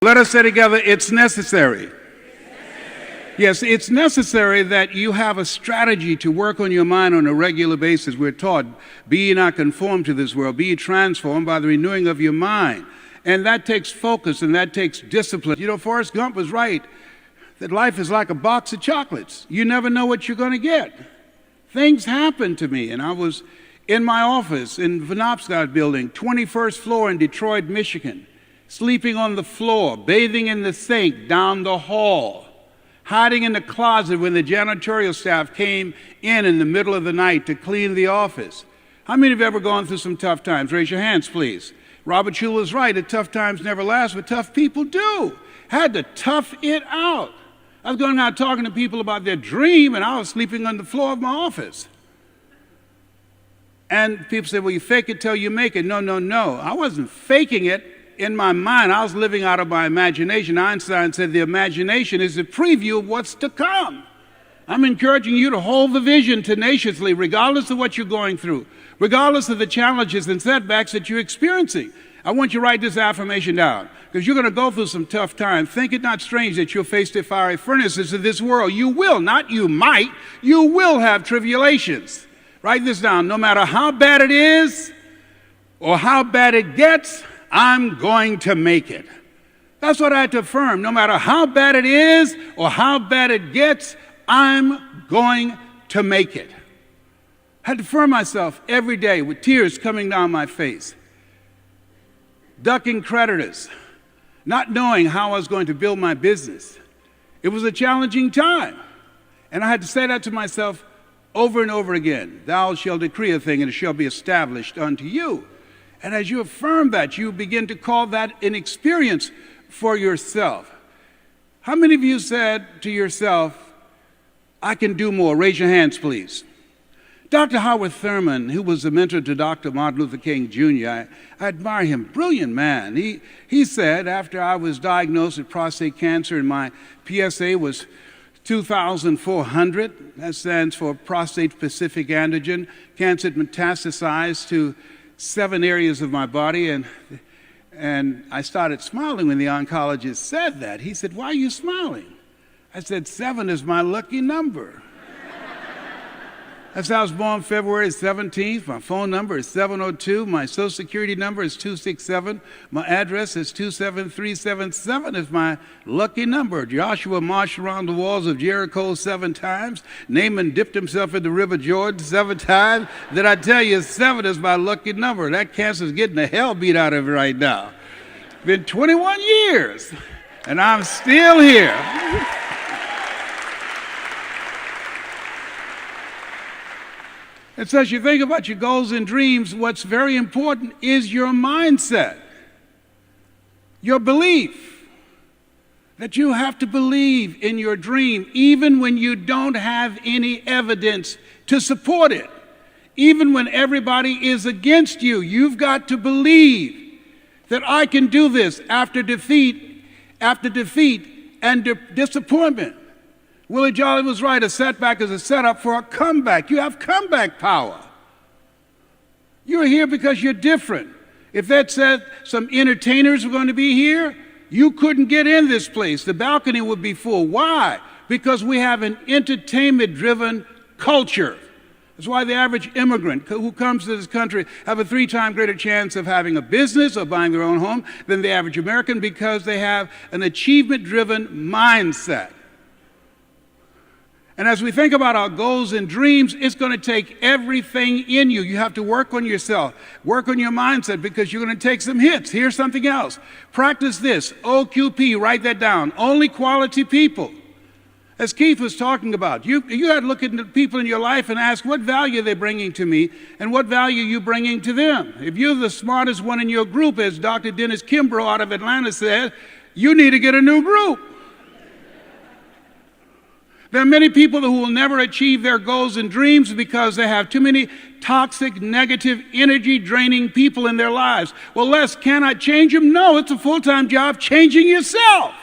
Let us say together, it's necessary. Yes, it's necessary that you have a strategy to work on your mind on a regular basis. We're taught, be ye not conformed to this world, be ye transformed by the renewing of your mind. And that takes focus and that takes discipline. You know, Forrest Gump was right that life is like a box of chocolates. You never know what you're going to get. Things happened to me, and I was in my office in Penobscot Building, 21st floor in Detroit, Michigan, sleeping on the floor, bathing in the sink down the hall, hiding in the closet when the janitorial staff came in the middle of the night to clean the office. How many have ever gone through some tough times? Raise your hands, please. Robert Schuller was right that tough times never last, but tough people do. Had to tough it out. I was going out talking to people about their dream, and I was sleeping on the floor of my office. And people say, well, you fake it till you make it. No, no, no. I wasn't faking it. In my mind, I was living out of my imagination. Einstein said the imagination is a preview of what's to come. I'm encouraging you to hold the vision tenaciously, regardless of what you're going through, regardless of the challenges and setbacks that you're experiencing. I want you to write this affirmation down, because you're going to go through some tough times. Think it not strange that you'll face the fiery furnaces of this world. You will, not you might, you will have tribulations. Write this down. No matter how bad it is or how bad it gets, I'm going to make it. That's what I had to affirm. No matter how bad it is or how bad it gets, I'm going to make it. I had to affirm myself every day with tears coming down my face, ducking creditors, not knowing how I was going to build my business. It was a challenging time. And I had to say that to myself over and over again. Thou shalt decree a thing and it shall be established unto you. And as you affirm that, you begin to call that an experience for yourself. How many of you said to yourself, I can do more? Raise your hands, please. Dr. Howard Thurman, who was a mentor to Dr. Martin Luther King Jr., I admire him, brilliant man. He said, after I was diagnosed with prostate cancer and my PSA was 2,400, that stands for prostate-specific antigen, cancer had metastasized to 7 areas of my body, and I started smiling when the oncologist said that. He said, why are you smiling? I said, 7 is my lucky number. I was born February 17th. My phone number is 702. My social security number is 267. My address is 27377 is my lucky number. Joshua marched around the walls of Jericho 7 times. Naaman dipped himself in the river Jordan 7 times. Did I tell you 7 is my lucky number? That cancer's getting the hell beat out of it right now. It's been 21 years, and I'm still here. And so as you think about your goals and dreams, what's very important is your mindset, your belief, that you have to believe in your dream even when you don't have any evidence to support it. Even when everybody is against you, you've got to believe that I can do this after defeat and disappointment. Willie Jolly was right. A setback is a setup for a comeback. You have comeback power. You're here because you're different. If that said some entertainers were going to be here, you couldn't get in this place. The balcony would be full. Why? Because we have an entertainment-driven culture. That's why the average immigrant who comes to this country have a 3-time greater chance of having a business or buying their own home than the average American, because they have an achievement-driven mindset. And as we think about our goals and dreams, it's going to take everything in you. You have to work on yourself, work on your mindset, because you're going to take some hits. Here's something else. Practice this, OQP, write that down. Only quality people. As Keith was talking about, you got to look at the people in your life and ask, what value are they bringing to me, and what value are you bringing to them? If you're the smartest one in your group, as Dr. Dennis Kimbrough out of Atlanta said, you need to get a new group. There are many people who will never achieve their goals and dreams because they have too many toxic, negative, energy-draining people in their lives. Well, Les, can I change them? No, it's a full-time job changing yourself.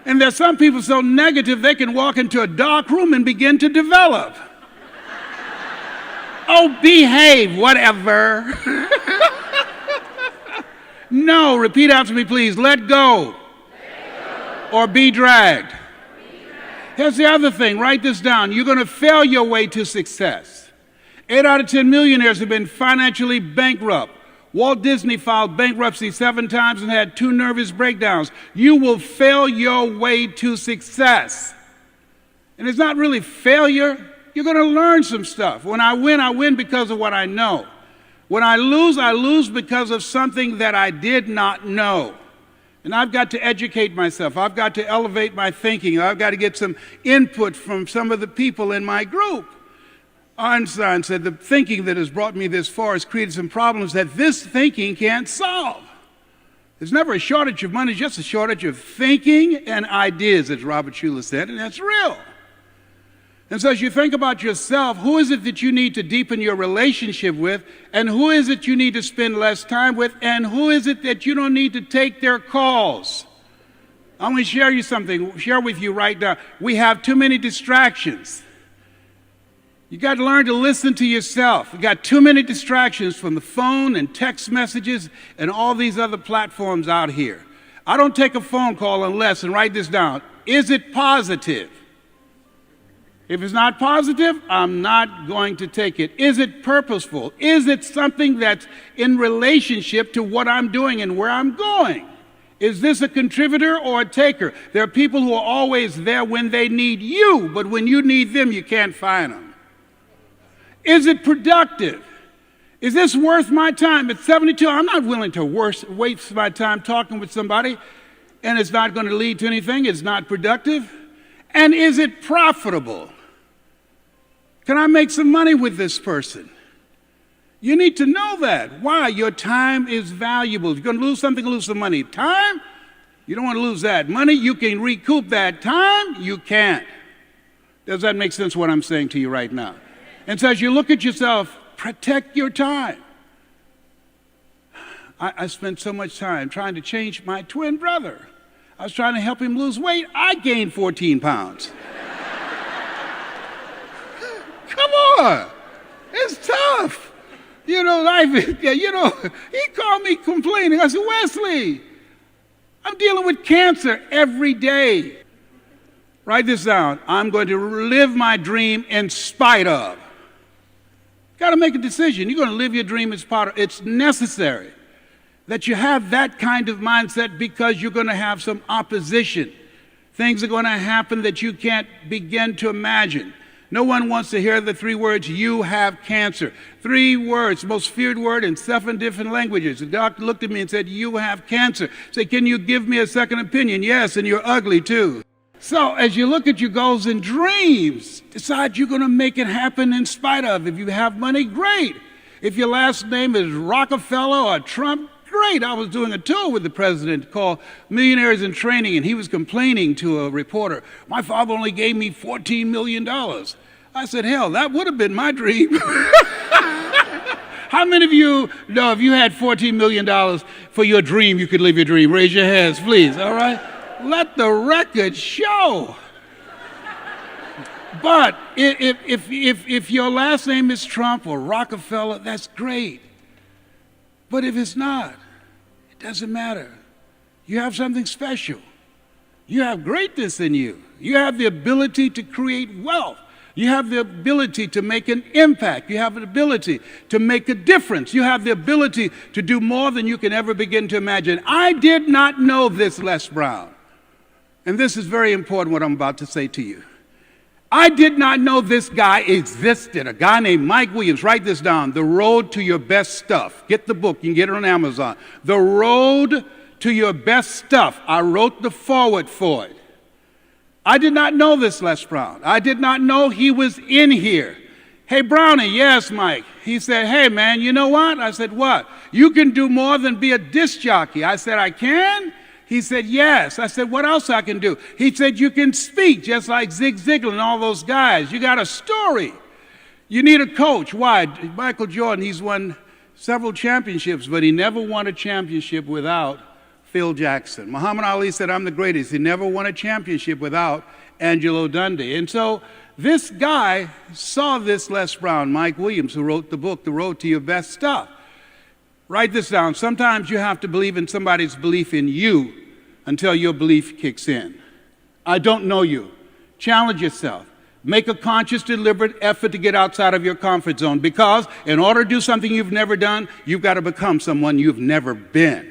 And there's some people so negative they can walk into a dark room and begin to develop. Oh, behave, whatever. No, repeat after me, please. Let go. Or be dragged. Here's the other thing. Write this down. You're going to fail your way to success. 8 out of 10 millionaires have been financially bankrupt. Walt Disney filed bankruptcy 7 times and had 2 nervous breakdowns. You will fail your way to success. And it's not really failure. You're going to learn some stuff. When I win because of what I know. When I lose because of something that I did not know. And I've got to educate myself. I've got to elevate my thinking. I've got to get some input from some of the people in my group. Einstein said, the thinking that has brought me this far has created some problems that this thinking can't solve. There's never a shortage of money, just a shortage of thinking and ideas, as Robert Schuller said, and that's real. And so as you think about yourself, who is it that you need to deepen your relationship with, and who is it you need to spend less time with, and who is it that you don't need to take their calls? I'm going to share with you right now. We have too many distractions. You got to learn to listen to yourself. You got too many distractions from the phone and text messages and all these other platforms out here. I don't take a phone call unless, and write this down, is it positive? If it's not positive, I'm not going to take it. Is it purposeful? Is it something that's in relationship to what I'm doing and where I'm going? Is this a contributor or a taker? There are people who are always there when they need you, but when you need them, you can't find them. Is it productive? Is this worth my time? At 72, I'm not willing to waste my time talking with somebody, and it's not going to lead to anything. It's not productive. And is it profitable? Can I make some money with this person? You need to know that. Why? Your time is valuable. If you're going to lose something, lose some money. Time, you don't want to lose that. Money, you can recoup that. Time, you can't. Does that make sense what I'm saying to you right now? And so as you look at yourself, protect your time. I spent so much time trying to change my twin brother. I was trying to help him lose weight. I gained 14 pounds. Come on. It's tough. Life is, he called me complaining. I said, Wesley, I'm dealing with cancer every day. Write this down. I'm going to live my dream in spite of. Got to make a decision. You're going to live your dream as part of it. It's necessary that you have that kind of mindset because you're going to have some opposition. Things are going to happen that you can't begin to imagine. No one wants to hear the 3 words, you have cancer. 3 words, most feared word in 7 different languages. The doctor looked at me and said, you have cancer. I said, can you give me a second opinion? Yes, and you're ugly too. So as you look at your goals and dreams, decide you're going to make it happen in spite of. If you have money, great. If your last name is Rockefeller or Trump, great. I was doing a tour with the president called Millionaires in Training, and he was complaining to a reporter, my father only gave me $14 million. I said, hell, that would have been my dream. How many of you know if you had $14 million for your dream, you could live your dream? Raise your hands, please, all right? Let the record show. But if your last name is Trump or Rockefeller, that's great. But if it's not, it doesn't matter. You have something special. You have greatness in you. You have the ability to create wealth. You have the ability to make an impact. You have the ability to make a difference. You have the ability to do more than you can ever begin to imagine. I did not know this, Les Brown. And this is very important, what I'm about to say to you. I did not know this guy existed, a guy named Mike Williams. Write this down, The Road to Your Best Stuff. Get the book, you can get it on Amazon. The Road to Your Best Stuff. I wrote the foreword for it. I did not know this, Les Brown. I did not know he was in here. Hey, Brownie, yes, Mike. He said, hey, man, you know what? I said, what? You can do more than be a disc jockey. I said, I can? He said, yes. I said, what else I can do? He said, you can speak just like Zig Ziglar and all those guys. You got a story. You need a coach. Why? Michael Jordan, he's won several championships, but he never won a championship without Phil Jackson. Muhammad Ali said, I'm the greatest. He never won a championship without Angelo Dundee. And so this guy saw this Les Brown, Mike Williams, who wrote the book, The Road to Your Best Stuff. Write this down. Sometimes you have to believe in somebody's belief in you until your belief kicks in. I don't know you. Challenge yourself. Make a conscious, deliberate effort to get outside of your comfort zone, because in order to do something you've never done, you've got to become someone you've never been.